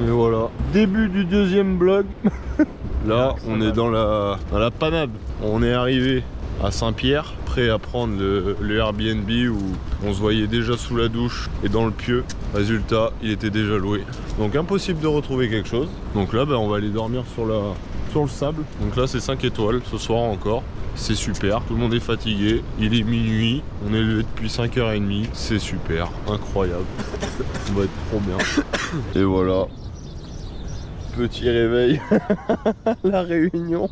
Et voilà, début du deuxième vlog. Là, on est dans la panade. On est arrivé à Saint-Pierre, prêt à prendre le Airbnb où on se voyait déjà sous la douche et dans le pieu. Résultat, il était déjà loué. Donc impossible de retrouver quelque chose. Donc là, on va aller dormir sur le sable. Donc là, c'est 5 étoiles ce soir encore. C'est super, tout le monde est fatigué, il est minuit, on est levé depuis 5h30, c'est super, incroyable, on va être trop bien. Et voilà, petit réveil, la réunion.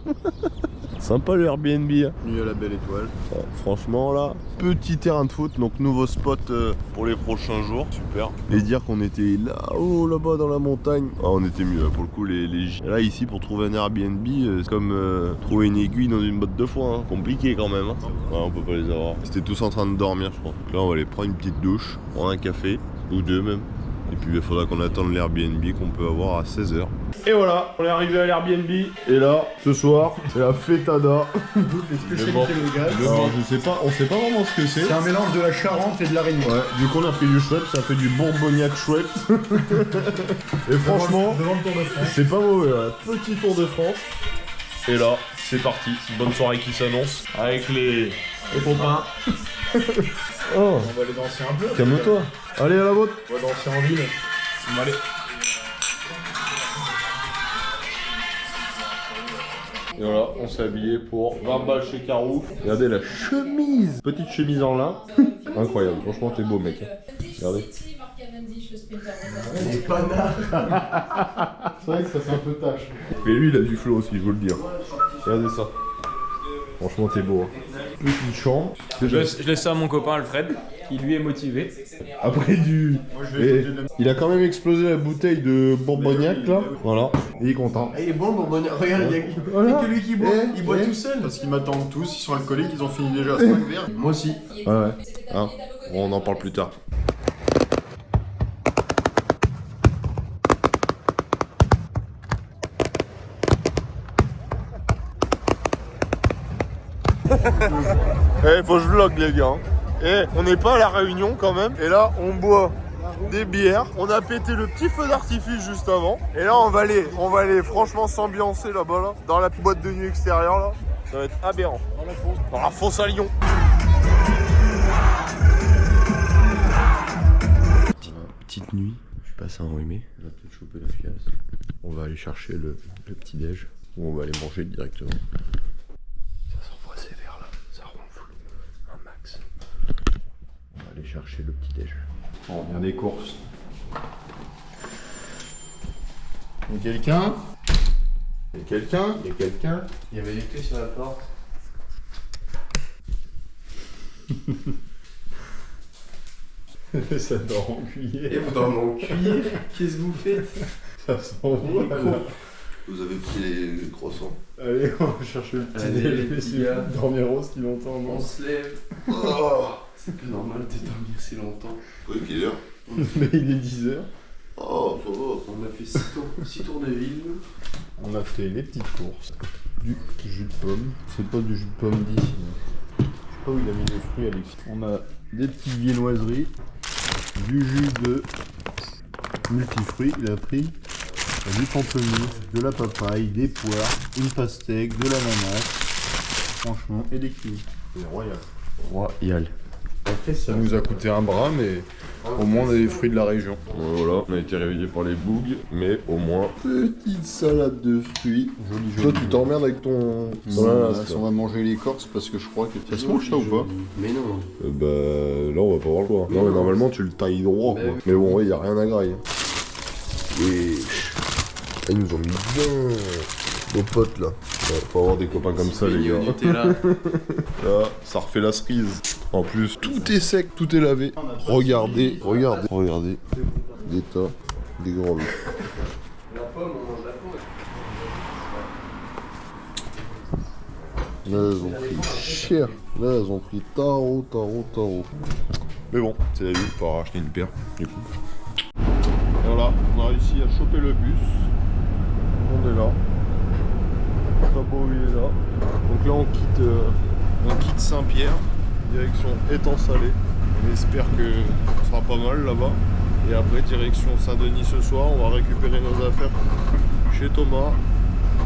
Sympa le Airbnb, hein. Nuit à la belle étoile. Oh, franchement là, petit terrain de foot, donc nouveau spot pour les prochains jours, super. Et dire qu'on était là-haut, là-bas dans la montagne. Ah, on était mieux, pour le coup, là ici pour trouver un Airbnb, c'est comme trouver une aiguille dans une botte de foin, hein. Compliqué quand même, hein. Ouais, on peut pas les avoir. Ils étaient tous en train de dormir, je crois. Donc là, on va aller prendre une petite douche, prendre un café, ou deux même. Et puis il faudra qu'on attende l'Airbnb qu'on peut avoir à 16h. Et voilà, on est arrivé à l'Airbnb. Et là, ce soir, c'est la fêtada. Est-ce que c'est le gaz? Alors, je sais pas, on sait pas vraiment ce que c'est. C'est un mélange de la Charente et de la Réunion. Ouais, du coup on a pris du Schweppes, ça fait du Bourbognac Schweppes. Et franchement, devant le Tour de France. c'est pas mauvais, ouais. Petit Tour de France. Et là, c'est parti. Bonne soirée qui s'annonce. Avec les copains. Oh, On va aller danser un peu. calme-toi. Allez à la vôtre. On va danser en ville. On va aller. Et voilà, on s'est habillé pour 20 balles chez Carouf. Regardez la chemise. Petite chemise en lin. Incroyable, franchement t'es beau mec. Regardez. Les panards. C'est vrai que ça fait un peu tâche. Mais lui il a du flow aussi, je vous le dire. Regardez ça. Franchement t'es beau. Hein. Petite chambre. Je laisse ça à mon copain Alfred, qui lui est motivé. Après du... Et il a quand même explosé la bouteille de Bourbognac là. Voilà. Et il est content. Il est bon, Bourbognac. Regarde, il y a que lui qui boit. Il boit tout seul. Parce qu'ils m'attendent tous, ils sont alcooliques, ils ont fini déjà 5 verres. Moi aussi. Ouais. Hein, on en parle plus tard. Faut que je vlog les gars. Et on n'est pas à la Réunion quand même. Et là on boit des bières. On a pété le petit feu d'artifice juste avant. Et là on va aller franchement s'ambiancer là-bas là, dans la boîte de nuit extérieure là. Ça va être aberrant. Dans la fosse à Lyon. Petite nuit, je suis passé enrhumé. On va peut-être choper la fiasse. On va aller chercher le petit déj. Ou on va aller manger directement. Ça s'envoie sévère là, ça ronfle. Un max. On va aller chercher le petit déj. On revient des courses. Il y a quelqu'un. Il y a quelqu'un. Il y avait des clés sur la porte. Ça dort en cuillère. Et vous dormez en cuillère. Qu'est-ce que vous faites? Ça s'envoie là. Vous avez pris les croissants. Allez, on va chercher le petit Allez, déj. les petits gars. Dormir aussi longtemps, non? On se lève. Oh, C'est pas normal de dormir si longtemps. oui, quelle heure? Mais il est 10h. Oh, ça va. On a fait 6 tours de ville. On a fait les petites courses. Du jus de pomme. C'est pas du jus de pomme d'ici. Je sais pas où il a mis les fruits, Alexis. On a des petites viennoiseries. Du jus de multifruits. Il a pris du pamplemousse, de la papaye, des poires, une pastèque, de l'ananas. Franchement, et des kiwis. C'est royal. Royal. Après, ça nous a coûté un bras, mais au moins on a des fruits de la région. Voilà, on a été réveillé par les bougs, mais au moins petite salade de fruits. Joli, joli. Toi, tu t'emmerdes avec ton ananas. On va manger l'écorce parce que je crois que... Ça se mange ça ou pas? Mais non. Bah là on va pas avoir le choix. Non mais normalement tu le tailles droit quoi. Mais bon ouais, y a rien à grailler. Et ils nous ont mis bien nos potes là. Ouais, faut avoir des copains comme ça les gars. Là, ça refait la cerise. En plus, tout est sec, tout est lavé. Regardez. Des tas, des grands lots. La pomme, on mange la pomme. Là, elles ont pris cher. Là, elles ont pris tarot. Mais bon, c'est la vie, il faut racheter une paire, du coup. Et voilà, on a réussi à choper le bus. On est là. Chapeau, il est là. Donc là, on quitte Saint-Pierre, direction Étang Salé. On espère que ça sera pas mal là-bas. Et après direction Saint-Denis ce soir, on va récupérer nos affaires chez Thomas.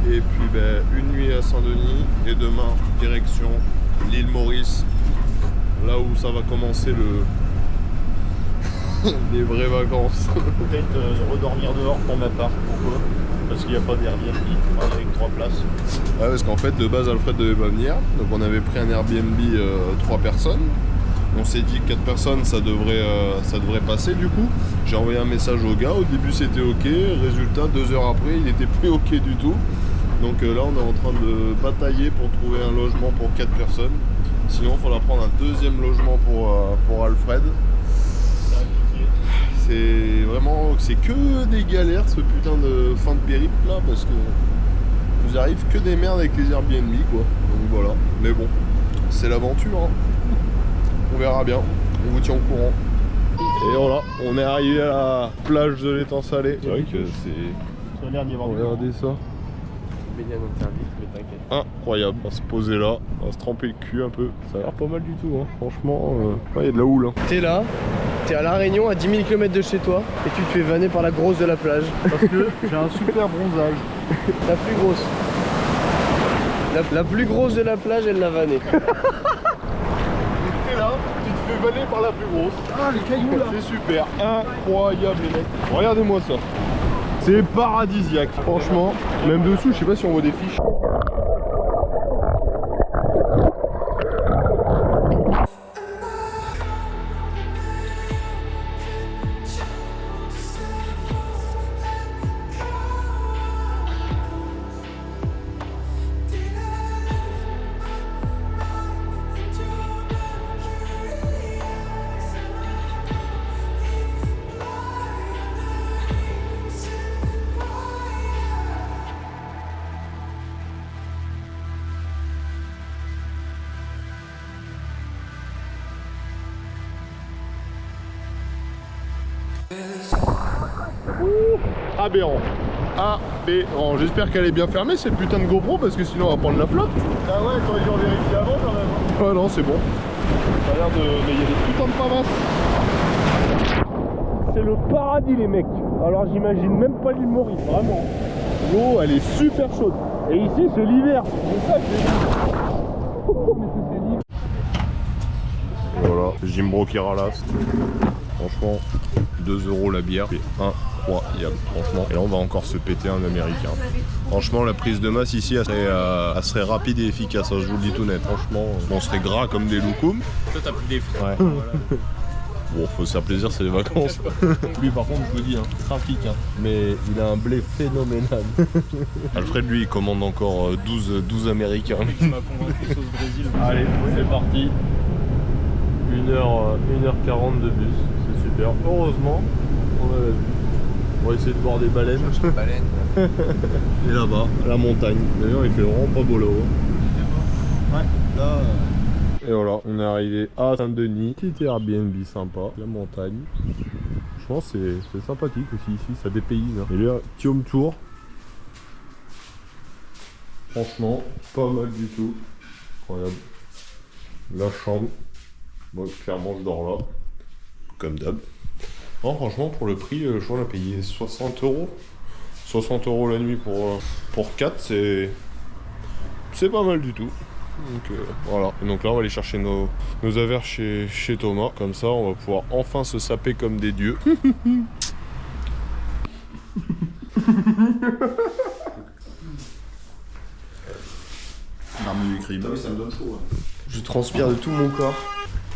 Et puis une nuit à Saint-Denis et demain direction l'île Maurice. Là où ça va commencer les vraies vacances. Peut-être redormir dehors pour ma part. Pourquoi? Parce qu'il n'y a pas d'Airbnb avec 3 places. Ouais, parce qu'en fait de base Alfred devait pas venir. Donc on avait pris un Airbnb 3 personnes. On s'est dit que 4 personnes ça devrait passer du coup. J'ai envoyé un message au gars, au début c'était ok, résultat 2 heures après il était plus ok du tout. Donc là on est en train de batailler pour trouver un logement pour 4 personnes. Sinon il faudra prendre un deuxième logement pour Alfred. C'est vraiment, c'est que des galères ce putain de fin de périple là, parce que nous arrive que des merdes avec les Airbnb quoi. Donc voilà, mais bon, c'est l'aventure hein. On verra bien, on vous tient au courant. Et voilà, on est arrivé à la plage de l'étang salé. C'est vrai que c'est... Ça a l'air d'y avoir Regardez ça. Baignade interdite, mais t'inquiète. Incroyable, on va se poser là, on va se tremper le cul un peu. Ça a l'air pas mal du tout hein, franchement, il y a de la houle hein. T'es là, t'es à La Réunion, à 10 000 km de chez toi, et tu te fais vanner par la grosse de la plage. Parce que j'ai un super bronzage. La plus grosse. La plus grosse de la plage, elle l'a vannée. T'es là, tu te fais vanner par la plus grosse. Ah, les cailloux là. C'est super, incroyable les mecs. Regardez-moi ça. C'est paradisiaque. Franchement, même dessous, je sais pas si on voit des fiches. Aberrant. Aberrant. J'espère qu'elle est bien fermée cette putain de GoPro parce que sinon on va prendre la flotte. Ah ouais, t'aurais dû en vérifier avant quand même. Ah non, c'est bon. Ça a l'air de... Mais il y a des putains de pavasses. C'est le paradis les mecs. Alors j'imagine même pas l'île Maurice, vraiment. L'eau elle est super chaude. Et ici c'est l'hiver. C'est ça que c'est voilà, Jimbro qui ralasse. Franchement, 2 € la bière, c'est incroyable, franchement. Et là, on va encore se péter un américain. Franchement, la prise de masse ici, elle serait rapide et efficace, hein, je vous le dis tout net. Franchement, on serait gras comme des loukoums. Toi, t'as plus des frais. Ouais. Bon, faut se faire plaisir, c'est les vacances. Lui, par contre, je vous dis, hein, trafic, hein. Mais il a un blé phénoménal. Alfred, lui, il commande encore 12 américains. Il m'a convaincu sauce Brésil. Allez, c'est parti. 1h40 de bus, c'est super. Heureusement, on a la vue. On va essayer de voir des baleines. Et là-bas, la montagne. D'ailleurs, il fait vraiment pas beau là-haut. Ouais, là. Et voilà, on est arrivé à Saint-Denis. Petit Airbnb sympa, la montagne. Je pense que c'est sympathique aussi ici, ça dépayse. Hein. Et là, petit home tour. Franchement, pas mal du tout. Incroyable. La chambre. Moi, clairement, je dors là. Comme d'hab. Non, franchement, pour le prix, je crois qu'on a payé 60 €. 60 € la nuit pour 4, c'est pas mal du tout. Donc voilà. Et donc là, on va aller chercher nos affaires chez Thomas. Comme ça, on va pouvoir enfin se saper comme des dieux. L'arme du crime. Ah oui, ça me donne chaud. Ouais. Je transpire de tout mon corps.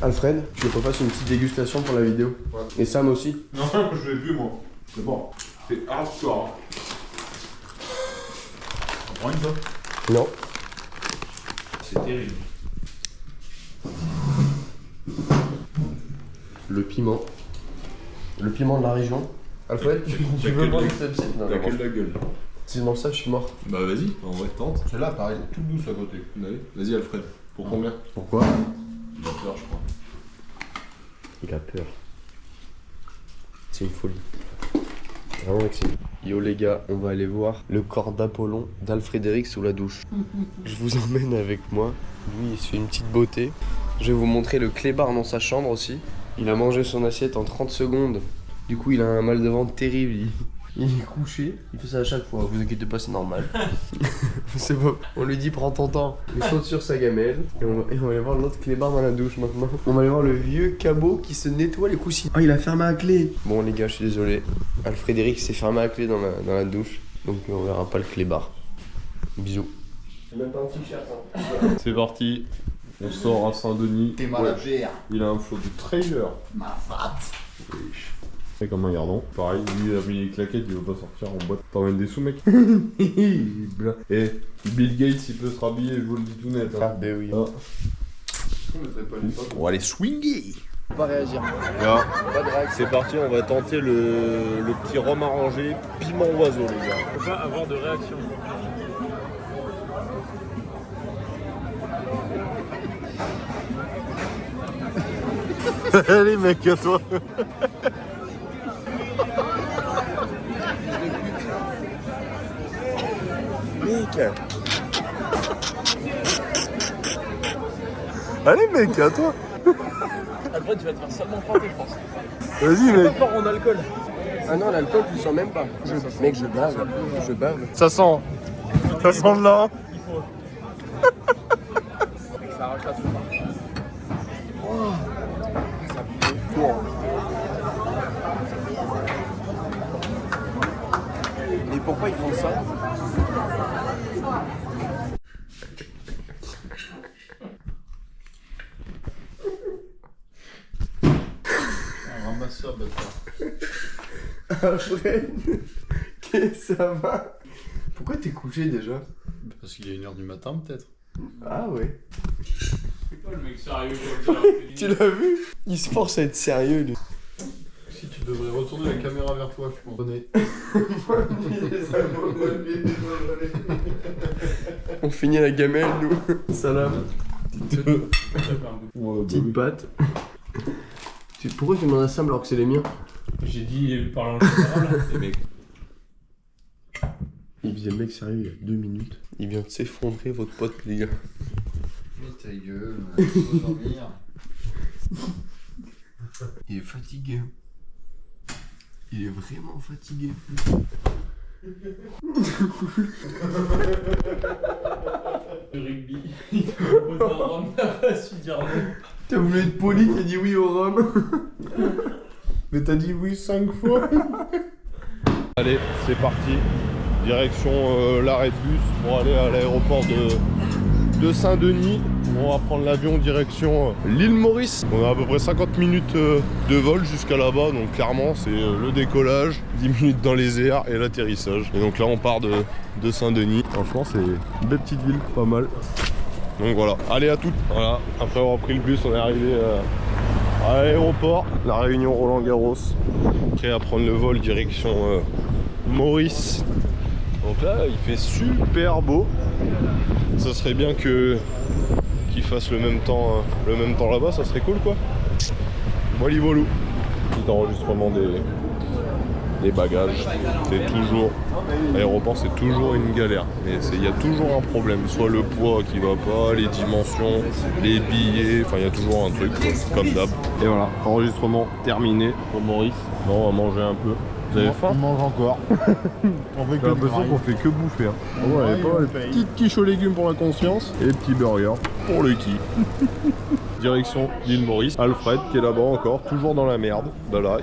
Alfred, tu veux qu'on fasse une petite dégustation pour la vidéo? Ouais. Et Sam aussi? Non, je l'ai vu moi. C'est bon. C'est hardcore. On prend une fois. Non. C'est terrible. Le piment. Le piment de la région. Alfred, tu veux manger cette petite? Non, T'as non, que de la gueule. si je mange ça, je suis mort. Bah vas-y, en vrai, tente. Celle-là, pareil, toute douce à côté. Allez, vas-y Alfred. Pour combien? Pourquoi? Il a peur, je crois. Il a peur. C'est une folie. Vraiment excellent. Yo les gars, on va aller voir le corps d'Apollon d'Alfrédéric sous la douche. Je vous emmène avec moi. Lui, il se fait une petite beauté. Je vais vous montrer le clébard dans sa chambre aussi. Il a mangé son assiette en 30 secondes. Du coup, il a un mal de ventre terrible. Il est couché. Il fait ça à chaque fois. Vous inquiétez pas, c'est normal. C'est bon. On lui dit prends ton temps. Il saute sur sa gamelle. Et on va aller voir l'autre clébard dans la douche maintenant. On va aller voir le vieux cabot qui se nettoie les coussins. Ah, il a fermé à clé. Bon, les gars, je suis désolé. Alfrédéric s'est fermé à clé dans la douche. Donc, on verra pas le clébard. Bisous. Même pas un t-shirt. Hein. C'est parti. On sort à Saint-Denis. T'es manager. Il a un flot de trailer. Ma fat. Et comme un gardon. Pareil, lui il a mis les claquettes, il veut pas sortir en boîte. T'emmènes des sous, mec. Et Bill Gates, il peut se rhabiller, je vous le dis tout net. Hein. Ah, ben oui. Ah. On va aller swinger. Pas réagir. Là, Pas de drague. c'est parti, on va tenter le petit rhum arrangé piment oiseau, les gars. Faut pas avoir de réaction. Allez, mec, à toi. Allez, mec, à toi. Après, tu vas te faire seulement planter, je pense. Vas-y, mec. Fort en alcool. Ah non, l'alcool, tu le sens même pas. Mec, je bave. Je bave. Ça sent de là. Ça arrache la soupe. Mais pourquoi ils font ça? Ramasse ça, bâtard. Alfred, qu'est-ce que ça va? Pourquoi t'es couché déjà? Parce qu'il est 1h du matin, peut-être. Ah ouais. C'est pas le mec sérieux comme ça. Tu l'as vu? Il se force à être sérieux, lui. Si tu devrais retourner la caméra vers toi, je pense. On finit à la gamelle, nous. Salam. Petite patte. Pourquoi tu demandes à Sam alors que c'est les miens? J'ai dit parler en général. Les mecs. Il faisait le mec sérieux il y a 2 minutes. Il vient de s'effondrer, votre pote, les gars. Mais ta gueule, faut dormir. Il est fatigué. Il est vraiment fatigué. Le rugby. Il te propose un rhum, t'as pas su dire non. T'as voulu être poli, t'as dit oui au rhum. Mais t'as dit oui 5 fois. Allez, c'est parti. Direction l'arrêt de bus pour aller à l'aéroport de Saint-Denis. On va prendre l'avion direction l'île Maurice. On a à peu près 50 minutes de vol jusqu'à là-bas. Donc clairement, c'est le décollage, 10 minutes dans les airs et l'atterrissage. Et donc là, on part de Saint-Denis. Franchement, c'est une belle petite ville, pas mal. Donc voilà, allez à toutes. Voilà, après avoir pris le bus, on est arrivé à l'aéroport, la Réunion Roland-Garros, prêt à prendre le vol direction Maurice. Donc là, il fait super beau. Ça serait bien qu'il fasse le même temps là-bas, ça serait cool quoi. Voilà, voilà. Petit enregistrement des bagages. C'est toujours, l'aéroport c'est toujours une galère. Mais il y a toujours un problème, soit le poids qui va pas, les dimensions, les billets, enfin il y a toujours un truc comme d'hab. Et voilà, enregistrement terminé pour Maurice. Non, on va manger un peu. Vous avez faim? On mange encore. On fait J'ai l'impression qu'on fait que bouffer. Hein. Ouais, pas mal. Petite quiche aux légumes pour la conscience et petit burger pour le qui. Direction l'île Maurice. Alfred qui est là-bas encore, toujours dans la merde. Ben là,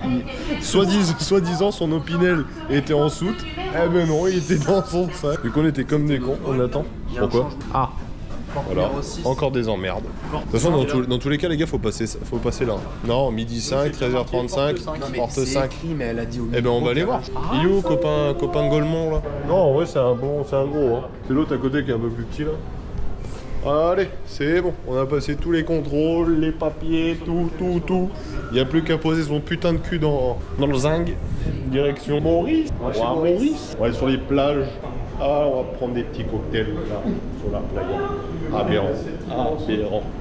soi-disant son opinel était en soute. Eh ben non, il était dans son sac. Vu qu'on était comme des cons, on attend. Pourquoi? Ah, voilà, encore des emmerdes. De toute façon, dans tous les cas, les gars, faut passer là. Non, midi 5, 13h35, porte 5. Mais elle a dit au Eh ben on va aller voir. Il est où copain de Golemont là? Non en vrai c'est un gros hein. C'est l'autre à côté qui est un peu plus petit là. Allez, c'est bon, on a passé tous les contrôles, les papiers, tout. Il n'y a plus qu'à poser son putain de cul dans le zinc. Direction Maurice. Maurice. Ouais, sur les plages. Ah, on va prendre des petits cocktails là, sur la plage. Aberrant.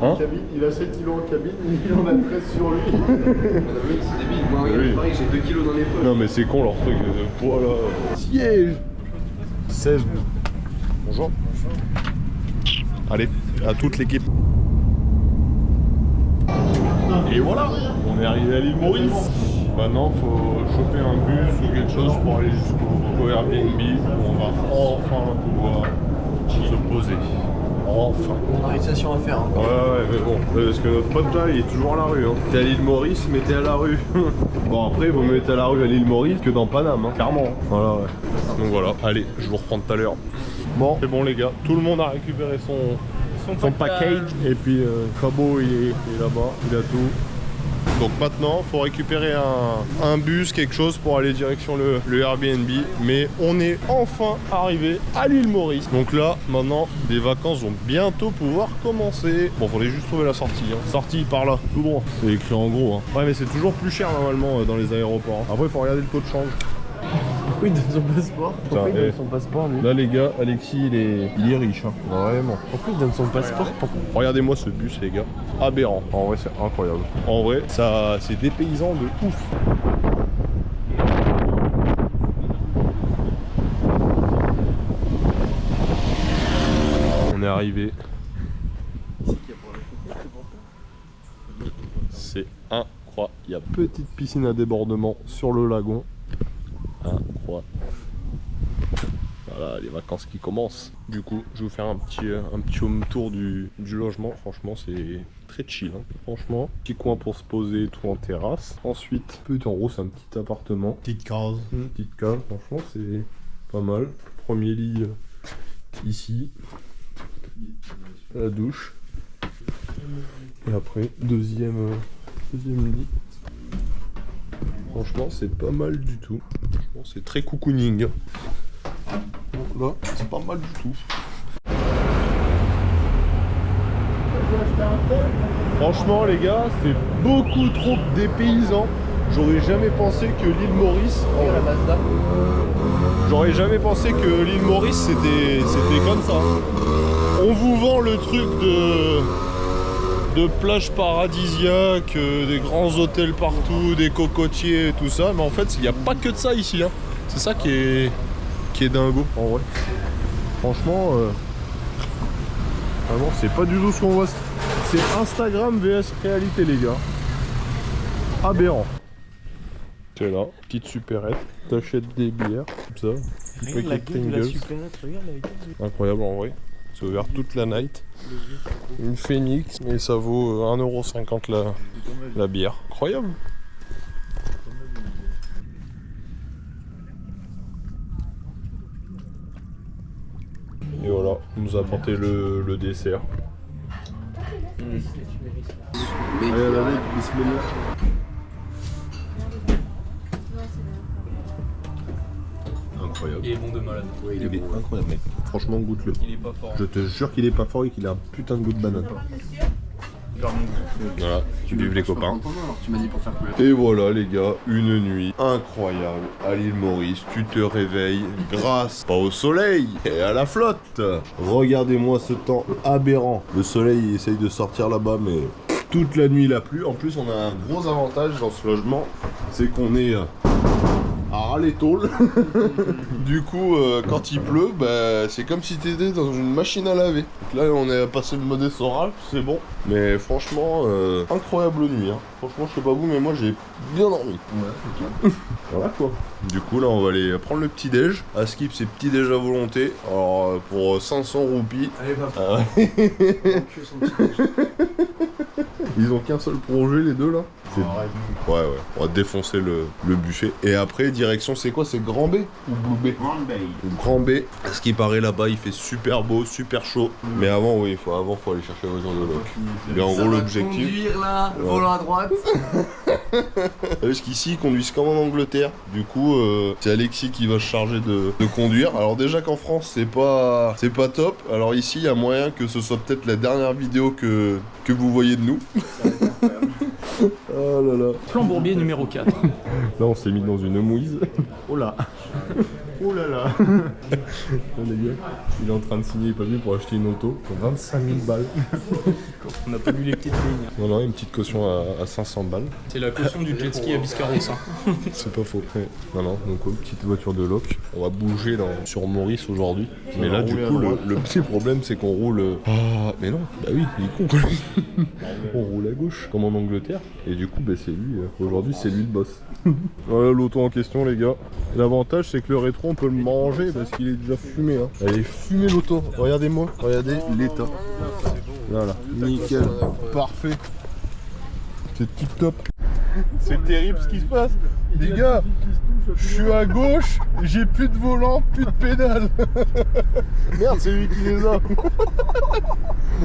Hein? Il a 7 kilos en cabine, il en a 13 sur lui. C'est débile, moi regarde, pareil, j'ai 2 kilos dans l'épaule. Non mais c'est con leur truc de poids là. Siège 16. Bonjour. Allez, à toute l'équipe. Et voilà, on est arrivé à l'île Maurice. Maintenant, faut choper un bus ou quelque chose pour aller jusqu'au Airbnb où on va enfin pouvoir se poser. Enfin. On a une station à faire. Hein. Ouais, mais bon, parce que notre pote là, il est toujours à la rue. Hein. T'es à l'île Maurice, mais t'es à la rue. Bon, après, il vaut mieux être à la rue à l'île Maurice que dans Paname, hein. Clairement. Voilà, ouais. Donc voilà, allez, je vous reprends tout à l'heure. Bon, c'est bon, les gars, tout le monde a récupéré son package. Et puis, Fabo, il est là-bas, il a tout. Donc maintenant, il faut récupérer un bus, quelque chose pour aller direction le Airbnb. Mais on est enfin arrivé à l'île Maurice. Donc là, maintenant, les vacances vont bientôt pouvoir commencer. Bon, faudrait juste trouver la sortie. Hein. Sortie par là, tout droit. C'est écrit en gros. Hein. Ouais, mais c'est toujours plus cher normalement dans les aéroports. Hein. Après, il faut regarder le taux de change. Pourquoi il donne son passeport? Pourquoi il donne son passeport, lui? Là, les gars, Alexis, il est riche. Hein. Vraiment. Pourquoi il donne son passeport? Regardez-moi ce bus, les gars. Aberrant. En vrai, c'est incroyable. En vrai, ça, c'est dépaysant de ouf. On est arrivé. C'est incroyable. Petite piscine à débordement sur le lagon. Incroyable. Voilà, les vacances qui commencent. Du coup, je vais vous faire un petit home tour du logement. Franchement, c'est très chill. Hein. Franchement, petit coin pour se poser, tout en terrasse. Ensuite, en gros, c'est un petit appartement. Petite case. Petite cave, franchement, c'est pas mal. Premier lit ici. La douche. Et après, deuxième lit. Franchement, c'est pas mal du tout. Franchement, c'est très cocooning. Bon, là, c'est pas mal du tout. Franchement, les gars, c'est beaucoup trop dépaysant. J'aurais jamais pensé que l'île Maurice... J'aurais jamais pensé que l'île Maurice, c'était comme ça. On vous vend le truc de plages paradisiaques, des grands hôtels partout, des cocotiers et tout ça, mais en fait il n'y a pas que de ça ici, hein. C'est ça qui est dingo en vrai. Franchement, vraiment c'est pas du tout ce qu'on voit, c'est Instagram vs réalité les gars. Aberrant. C'est là, petite supérette, t'achètes des bières, comme ça, Regarde la gueule de la supérette, regarde la gueule. incroyable en vrai. C'est ouvert toute la night. Une Phoenix, mais ça vaut 1,50 € la bière. Incroyable. Et voilà, on nous a apporté le dessert. Allez, allez, bismillah. Incroyable. Il est bon de malade. Oui, il est incroyable, mec. Franchement, goûte-le. Il est pas fort. Je te jure qu'il est pas fort et qu'il a un putain de goût de banane. Voilà, tu vives les copains. Alors, tu m'as dit pour faire quoi? Et voilà les gars, une nuit incroyable à l'île Maurice. Tu te réveilles grâce, pas au soleil, et à la flotte. Regardez-moi ce temps aberrant. Le soleil il essaye de sortir là-bas, mais toute la nuit il a plu. En plus on a un gros avantage dans ce logement, c'est qu'on est à ras les tôles. Du coup quand il pleut, bah, c'est comme si t'étais dans une machine à laver. Donc là on est passé le mode essorage, c'est bon. Mais franchement, incroyable nuit. Hein. Franchement je sais pas vous, mais moi j'ai bien dormi. Ouais, voilà quoi. Du coup là on va aller prendre le petit déj. À Skip c'est petit déj à volonté. Alors pour 500 roupies. Allez, papa. Ah ouais. Ils ont qu'un seul projet les deux là. Ouais, on va défoncer le buffet. Et après, direction, c'est quoi? C'est Grand B ou Blue B? Grand Bay. Grand B. Ce qui paraît là-bas, il fait super beau, super chaud. Mais avant, oui, faut aller chercher la voiture de Locke. Mais en gros, l'objectif. Conduire là, volant à droite. Parce qu'ici, ils conduisent comme en Angleterre. Du coup, c'est Alexis qui va se charger de conduire. Alors, déjà qu'en France, c'est pas top. Alors, ici, il y a moyen que ce soit peut-être la dernière vidéo que vous voyez de nous. Oh là là. Plan Bourbier numéro 4. Là, on s'est mis dans une mouise. Oh là. Oh là là. Les gars, il est en train de signer les papiers pour acheter une auto pour 25 000 balles. On n'a pas lu les petites lignes. Non, non, une petite caution à 500 balles. C'est la caution du jet ski à Biscarrosse. Hein. C'est pas faux. Ouais. Non, non, donc une petite voiture de loc. On va bouger sur Maurice aujourd'hui. Mais là, du coup, le petit problème, c'est qu'on roule. Ah, mais non, bah oui, il est con quoi. On roule à gauche, comme en Angleterre. Et du coup, bah, c'est lui. Aujourd'hui, c'est lui le boss. Voilà l'auto en question, les gars. L'avantage, c'est que le rétro, on peut le manger parce qu'il est déjà fumé. Hein. Elle est fumée l'auto. Regardez-moi, regardez l'état. Voilà, nickel, parfait. C'est tip top. C'est terrible ce qui se passe. Les gars, je suis à gauche, j'ai plus de volant, plus de pédale. Merde, c'est lui qui les a.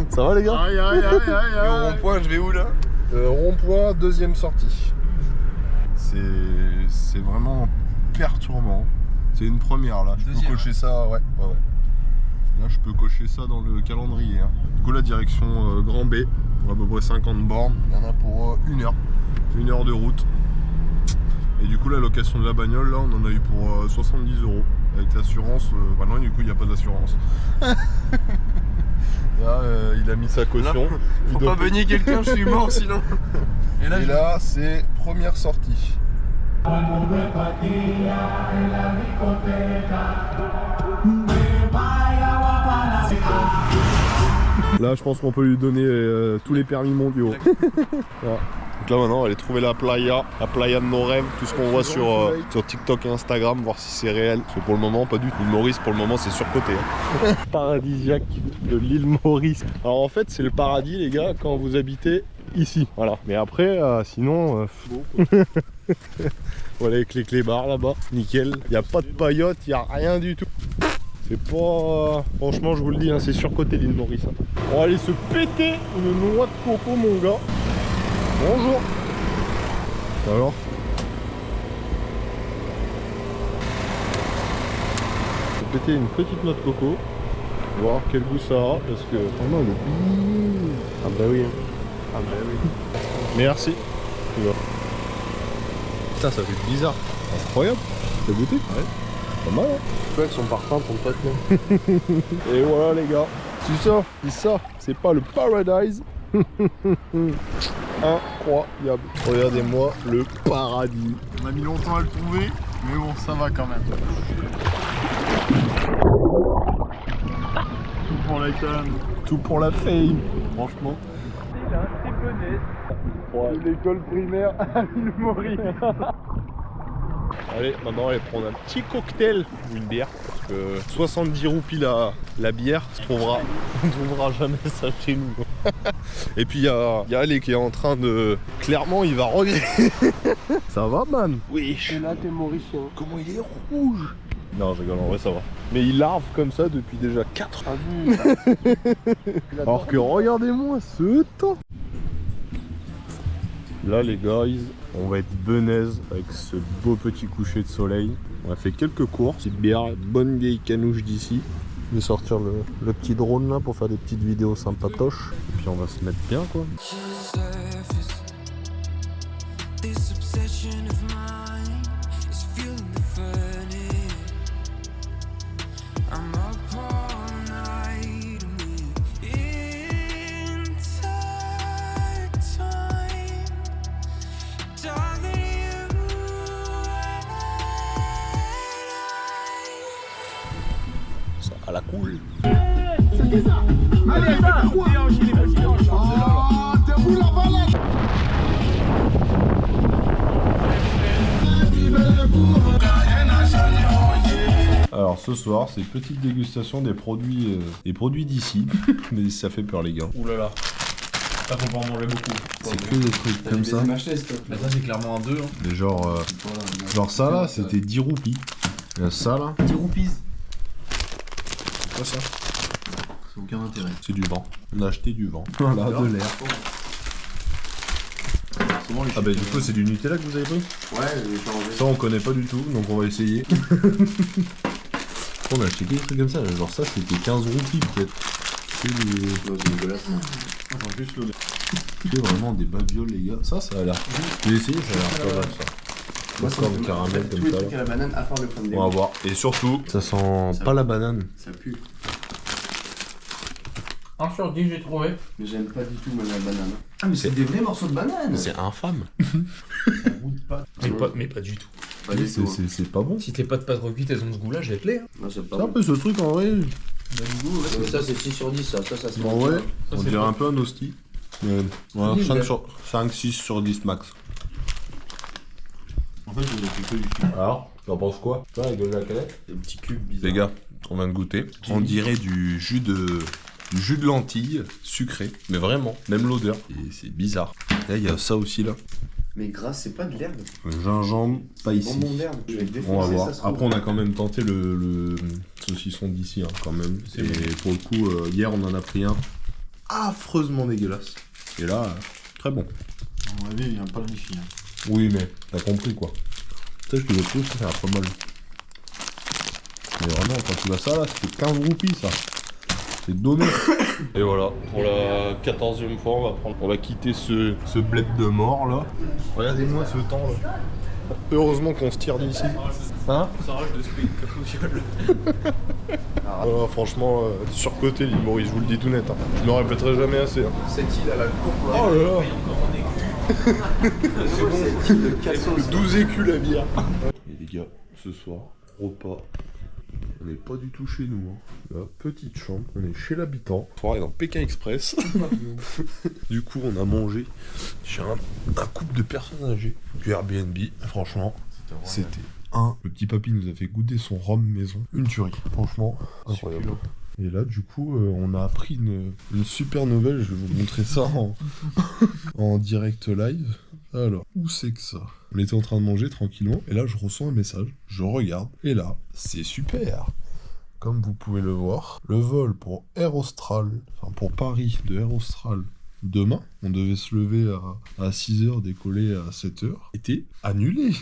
Ça va les gars? Aïe aïe aïe aïe aïe. Et au rond-point, je vais où là? Rond-point, deuxième sortie. C'est vraiment perturbant. C'est une première là. Je peux cocher ça, ouais. Là, je peux cocher ça dans le calendrier. Hein. Du coup, la direction Grand B, à peu près 50 bornes. Il y en a pour 1 heure. 1 heure de route. Et du coup, la location de la bagnole, là, on en a eu pour 70 €. Avec l'assurance, bah non, du coup, il n'y a pas d'assurance. Là, il a mis sa caution. Là, faut pas baigner quelqu'un, je suis mort sinon. Et là, c'est première sortie. Là, je pense qu'on peut lui donner tous les permis mondiaux. Voilà. Donc là maintenant, elle est trouver la playa de nos rêves, tout ce qu'on voit sur TikTok et Instagram, voir si c'est réel. Parce que pour le moment, pas du tout. L'île Maurice, pour le moment, c'est surcoté. Hein. Paradisiaque de l'île Maurice. Alors en fait, c'est le paradis, les gars, quand vous habitez ici. Voilà. Mais après, sinon... Voilà, avec les clébards là-bas, nickel. Il n'y a pas de paillote, il n'y a rien du tout. C'est pas... franchement, je vous le dis, hein, c'est surcoté l'île Maurice. Hein. On va aller se péter une noix de coco, mon gars. Bonjour. Alors, je vais péter une petite noix de coco. Voir quel goût ça a, parce que... Oh non, le bide. Ah bah oui. Ah bah oui. Merci. Tu vois. Putain, ça fait bizarre. Incroyable. T'as goûté? Ouais. Pas mal, hein. Avec son parfum pour pas te Et voilà les gars. C'est ça. C'est pas le paradise. Incroyable. Regardez-moi le paradis. On a mis longtemps à le trouver, mais bon, ça va quand même. Tout pour la canne. Tout pour la fame. Franchement. Il a un très bonnet. L'école primaire à l'île Maurice. Allez, maintenant on va prendre un petit cocktail ou une bière. Parce que 70 roupies la bière, on trouvera jamais ça chez nous. Et puis il y a Ali qui est en train de... Clairement, il va regretter. Ça va, man? Oui. Et là, t'es mauricien. Comment il est rouge? Non, je rigole, en vrai ça va. Mais il larve comme ça depuis déjà 4 ans. Alors que regardez-moi ce temps. Là les guys, on va être benaise avec ce beau petit coucher de soleil. On a fait quelques courses, petite bière, bonne vieille canouche d'ici. Je vais sortir le petit drone là pour faire des petites vidéos sympatoches. Et puis on va se mettre bien quoi. À la cool. C'était ça. Allez, ça. Alors ce soir, c'est petite dégustation des produits d'ici. Mais ça fait peur les gars. Ouh là là. Ça faut pas en manger beaucoup. C'est que des trucs comme ça. Bah, Ça c'est clairement un 2. Hein. Mais genre ça là, c'était 10 roupies. Et ça là, 10 roupies. c'est quoi ça? C'est aucun intérêt. C'est du vent. On a acheté du vent. Voilà, de l'air. Ah bah du coup c'est du Nutella que vous avez pris? Ouais, j'ai changé. Ça on connaît pas du tout, donc on va essayer. On a acheté des trucs comme ça, genre ça c'était 15 roupies peut-être. C'est des... C'est dégueulasse. En plus, le... C'est vraiment des babioles les gars. Ça a l'air... J'ai essayé, ça a l'air pas mal ça. Popcorn caramel tous comme les ça. trucs à la banane à part le fond de On va voir. Et surtout, ça sent Ça pas la banane. Ça pue. 1 sur 10, j'ai trouvé. Mais j'aime pas du tout moi la banane. Ah mais c'est des vrais morceaux de banane. C'est infâme. Ça goûte pas. Mais pas du tout. Pas du tout. C'est pas bon. Si tes pâtes pas trop cuites, elles ont ce goût-là, jette-les. Hein. Non, c'est pas C'est un bon. peu ce truc en vrai. Mais ça c'est 6 sur 10 ça se En mange vrai, bien. on c'est dirait pas- un peu un hostie. Ouais. Voilà, 5-6 sur 10 max. En fait, j'ai fait que du film. Alors, t'en penses quoi? Toi, avec de la canette? Des petits cubes bizarres. Les gars, on vient de goûter. On dirait du jus de lentilles sucré. Mais vraiment, même l'odeur. Et c'est bizarre. Là, il y a ça aussi là. Mais gras c'est pas de l'herbe. Le gingembre, pas ici. Bonbon d'herbe. Je vais le défoncer, On va voir. ça se trouve. Après, on a quand même tenté le saucisson d'ici, hein, quand même. C'est Et pour le coup, hier, on en a pris un affreusement dégueulasse. Et là, très bon. À mon avis, il vient pas de Michi. Hein. Oui, mais t'as compris quoi. Tu sais, je te le trouve, ça fait pas mal. Mais vraiment, quand tu vois ça là, c'était 15 roupies ça. C'est donné. Et voilà, pour la 14e fois, on va quitter ce bled de mort là. Regardez-moi ce temps là. Heureusement qu'on se tire d'ici. Hein? Ça rage de spectacle. Voilà, franchement, surcoté l'île Maurice, je vous le dis tout net. Hein. Je me répéterai jamais assez. Hein. Cette île à la courbe. Oh là là! Cette île de cassos. 12 écus la bière. Et les gars, ce soir, repas. On n'est pas du tout chez nous. Hein. La petite chambre, on est chez l'habitant. Soirée dans Pékin Express. Du coup, on a mangé chez un couple de personnes âgées. Du Airbnb, franchement, c'était un. Le petit papy nous a fait goûter son rhum maison. Une tuerie, franchement, incroyable. Et là, du coup, on a appris une super nouvelle. Je vais vous montrer ça en direct live. Alors, où c'est que ça? On était en train de manger tranquillement, et là, je reçois un message. Je regarde, et là, c'est super. Comme vous pouvez le voir, le vol pour Air Austral, enfin pour Paris de Air Austral, demain, on devait se lever à 6h, décoller à 7h, était annulé.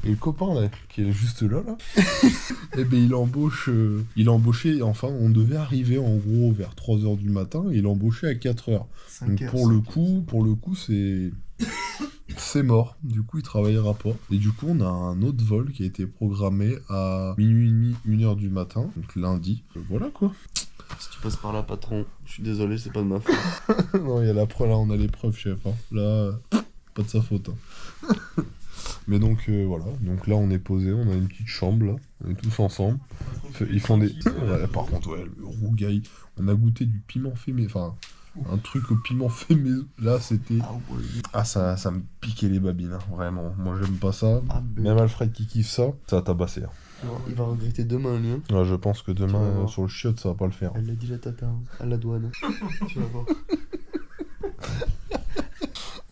Et le copain là, qui est juste là, eh ben il embauchait, enfin on devait arriver en gros vers 3h du matin, et il embauchait à 4h. Donc pour le coup c'est mort, du coup il travaillera pas. Et du coup on a un autre vol qui a été programmé à minuit et demi, 1h du matin, donc lundi. Voilà quoi. Si tu passes par là, patron, je suis désolé, c'est pas de ma faute. Non, il y a la preuve, là on a les preuves, chef. Hein. Là, pas de sa faute. Hein. Mais donc voilà, donc là on est posé, on a une petite chambre là, on est tous ensemble. Ils font des. Ouais, par contre, ouais, le rougail, on a goûté du piment fait, mais enfin. Un truc au piment fait maison. Là c'était. Ah ça me piquait les babines, hein, vraiment. Moi j'aime pas ça. Même Alfred qui kiffe ça, ça va tabasser. Hein. Non, il va regretter demain, lui. Hein. Ouais, je pense que Tu vas demain voir. sur le chiotte ça va pas le faire. Elle l'a dit la tata, hein, à la douane. Tu vas voir.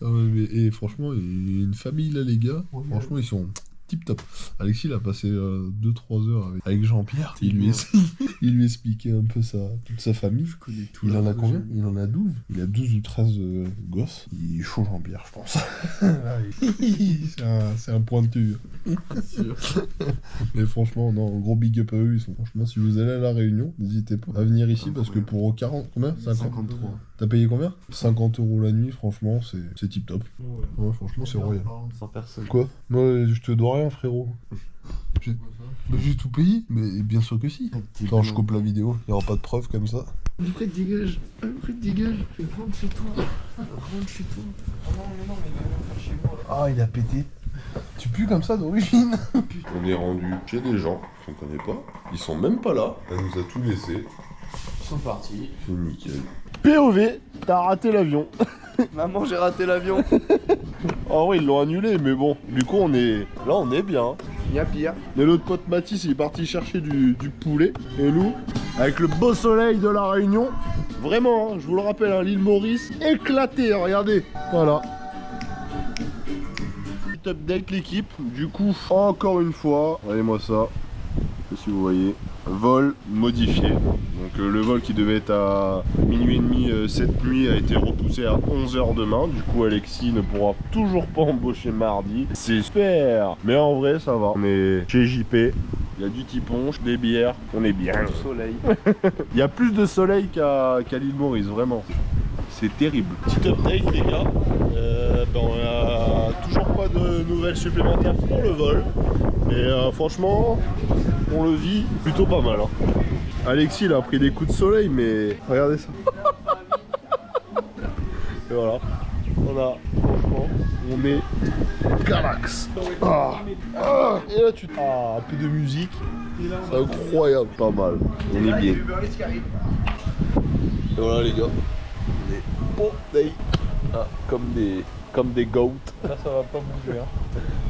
Ah ouais, mais, et franchement, il y a une famille là les gars. Ouais, Franchement ils sont tip top. Alexis il a passé 2-3 heures avec Jean-Pierre. Il lui expliquait un peu toute sa famille. Je connais tout. Il en a combien? Il en a 12. Il a 12 ou 13 gosses. Il est chaud Jean-Pierre, je pense. C'est un pointu. Mais franchement, non, gros big up à eux. Franchement, si vous allez à La Réunion, n'hésitez pas à venir ici parce que pour 40, combien? 53. T'as payé combien? 50 € la nuit, franchement, c'est tip top. Ouais, franchement, c'est royal. 100 personnes. Quoi? Moi, je te dois rien, frérot. J'ai tout payé? Mais bien sûr que si. Attends, je coupe la vidéo, il n'y aura pas de preuves comme ça. Alfred, dégage. Alfred, dégage. Rentre chez toi. Rentre chez toi. Oh non, mais il va rien faire chez moi. Là. Ah, il a pété. Tu pues comme ça d'origine. On est rendu chez des gens qu'on connaît pas. Ils sont même pas là. Elle nous a tout laissé. Ils sont partis. C'est nickel. POV, t'as raté l'avion. Maman, j'ai raté l'avion. En vrai, ils l'ont annulé, mais bon. Du coup, on est bien. Il y a pire. Et l'autre pote Mathis, il est parti chercher du poulet. Et nous, avec le beau soleil de la Réunion, vraiment, hein, je vous le rappelle, hein, l'île Maurice, éclatée, hein, regardez. Voilà. Petit update l'équipe. Du coup, encore une fois, regardez-moi ça. Je sais pas si vous voyez. Vol modifié. Donc le vol qui devait être à minuit et demi cette nuit a été repoussé à 11h demain. Du coup Alexis ne pourra toujours pas embaucher mardi. C'est super. Mais en vrai ça va. On est chez JP. Il y a du tiponche, des bières. On est bien. Du soleil. Il y a plus de soleil qu'à l'île Maurice, vraiment. C'est terrible. Petit update les gars. On a toujours pas de nouvelles supplémentaires pour le vol. Mais franchement, on le vit plutôt pas mal. Hein. Alexis il a pris des coups de soleil, mais regardez ça. Et voilà, franchement, on est galax. Et là tu... un peu de musique, c'est incroyable, pas mal. On est bien. Et voilà les gars, on est bondés. Comme des goats. Là, ça va pas bouger. Hein.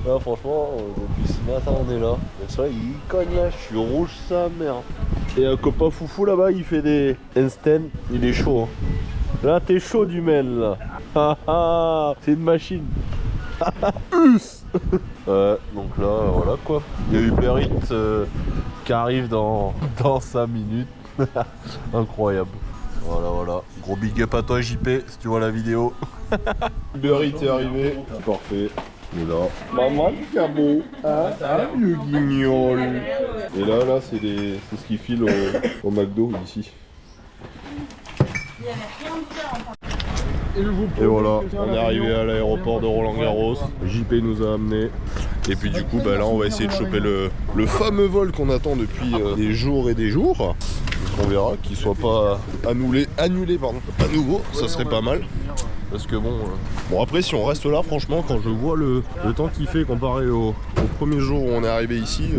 Là, franchement, depuis ce matin, on est là. Le soleil, il cogne là, je suis rouge, sa mère. Et un copain foufou là-bas, il fait des handstands. Il est chaud. Hein. Là, t'es chaud du men, là. C'est une machine. Ouais, donc là, voilà quoi. Il y a Uber Eats qui arrive dans 5 minutes. Incroyable. Voilà. Gros big up à toi JP si tu vois la vidéo. Uber Eats est arrivé. Parfait. Et là, maman cabot. Le guignol. Et là c'est ce qu'ils filent au McDo ici. Et voilà, on est arrivé à l'aéroport de Roland-Garros. JP nous a amenés. Et puis du coup, bah là, on va essayer de choper le fameux vol qu'on attend depuis des jours et des jours. Donc on verra qu'il soit pas annulé à nouveau, ça serait pas mal. Parce que bon après si on reste là, franchement, quand je vois le temps qu'il fait comparé au premier jour où on est arrivé ici,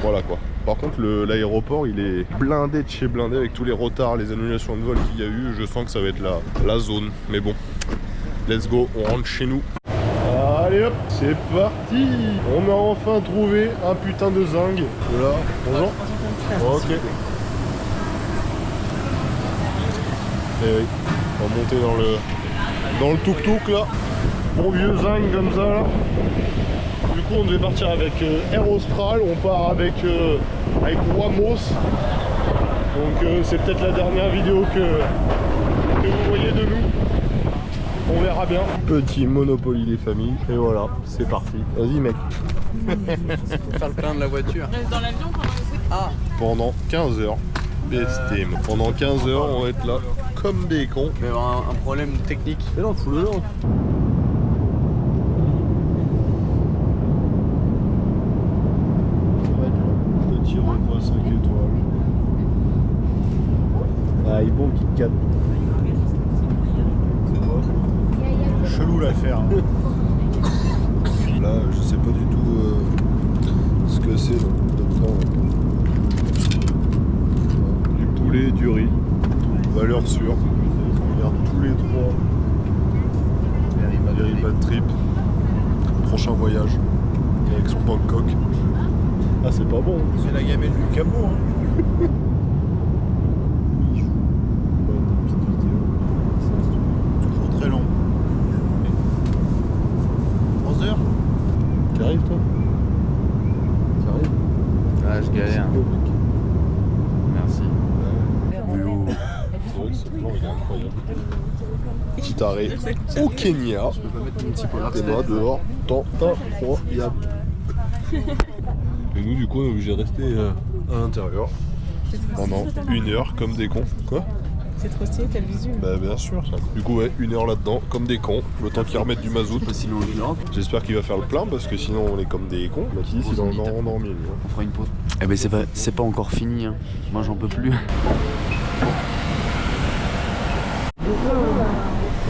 voilà quoi. Par contre l'aéroport il est blindé de chez blindé avec tous les retards, les annulations de vol qu'il y a eu. Je sens que ça va être la zone. Mais bon, let's go, on rentre chez nous. Allez hop, c'est parti. On a enfin trouvé un putain de zinc. Voilà, bonjour. Ok. Et oui, on va monter dans le tuk-tuk là. Bon vieux zinc comme ça là. Du coup on devait partir avec Air Austral, on part avec Wamos. Donc c'est peut-être la dernière vidéo que vous voyez de nous. On verra bien. Petit Monopoly des familles. Et voilà, c'est parti. Vas-y mec. Faut faire le plein de la voiture. Reste dans l'avion Pendant 15 heures. Bestime. Pendant 15 heures, on va être là comme des cons. Mais un problème technique. Mais non, fous-le là. Petit repas 5 étoiles. Ah, il est bon, Kit Kat. Chelou l'affaire. Là, je sais pas du tout ce que c'est. Du poulet, du riz. Valeur sûre. On regarde tous les trois. Very bad trip. Prochain voyage. Direction Bangkok. Ah, c'est pas bon. C'est la gamelle du cabot. Hein. Toujours très long. 3 heures. T'arrives toi? T'arrives? Ah, je galère. Merci. C'est vrai que ce plan il est incroyable. Petit arrêt au Kenya. Je peux pas mettre mon petit polar. T'es là dehors, temps incroyable. Et nous du coup on est obligé de rester à l'intérieur pendant 1 heure comme des cons. Quoi? C'est trop stylé, t'as le visuel. Bah bien sûr ça. Du coup ouais, 1 heure là-dedans comme des cons. Le temps qu'ils remettent du mazout. Sinon, J'espère qu'il va faire le plein parce que sinon on est comme des cons. Mathis il en a endormi. on fera une pause. Eh ben c'est pas encore fini. Hein. Moi j'en peux plus.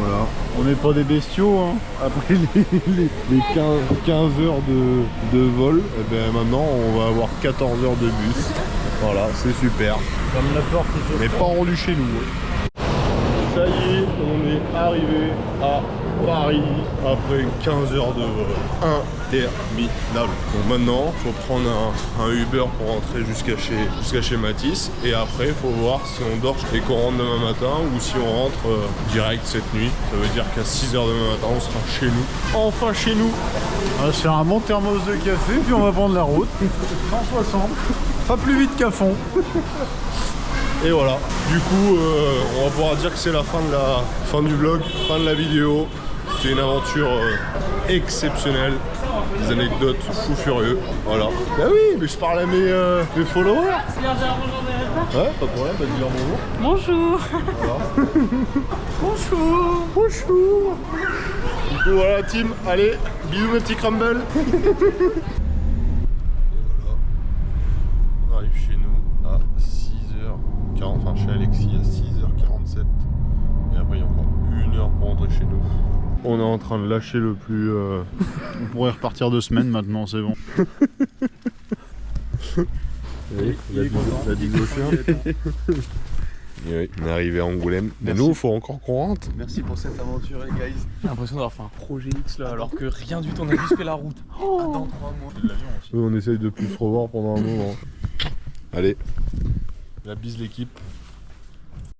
Voilà. On n'est pas des bestiaux. Hein. Après les 15 heures de vol, Et ben maintenant on va avoir 14 heures de bus. Voilà, c'est super. comme la porte qui On n'est pas rendu chez nous. Ça y est, on est arrivé à Paris après 15 heures de vol. Interminable. Donc maintenant, il faut prendre un Uber pour rentrer jusqu'à chez Mathis. Et après, il faut voir si on dort et qu'on rentre demain matin ou si on rentre direct cette nuit. Ça veut dire qu'à 6 heures demain matin, on sera chez nous. Enfin chez nous. On va se faire un bon thermos de café, puis on va prendre la route. 160. Pas plus vite qu'à fond. Et voilà. Du coup, on va pouvoir dire que c'est la fin du vlog, fin de la vidéo. C'est une aventure exceptionnelle. Des anecdotes fou furieux. Voilà. Bah oui, mais je parle à mes followers. Ouais, pas de problème, bah dis-leur bonjour. Bonjour. Voilà. Bonjour. Bonjour. Et voilà team, allez, bisous mes petits crumbles. On arrive chez nous à 6h40, enfin chez Alexis à 6h47. Et après il y a encore 1 heure pour rentrer chez nous. On est en train de lâcher le plus... On pourrait repartir 2 semaines maintenant, c'est bon. Oui, la diglochien. Oui, on est arrivé à Angoulême. Mais nous, il faut encore qu'on rentre. Merci pour cette aventure, les guys. J'ai l'impression d'avoir fait un projet X là, alors que rien du tout, on a juste fait la route. Dans 3 mois. On essaye de plus se revoir pendant un moment. Allez, la bise l'équipe.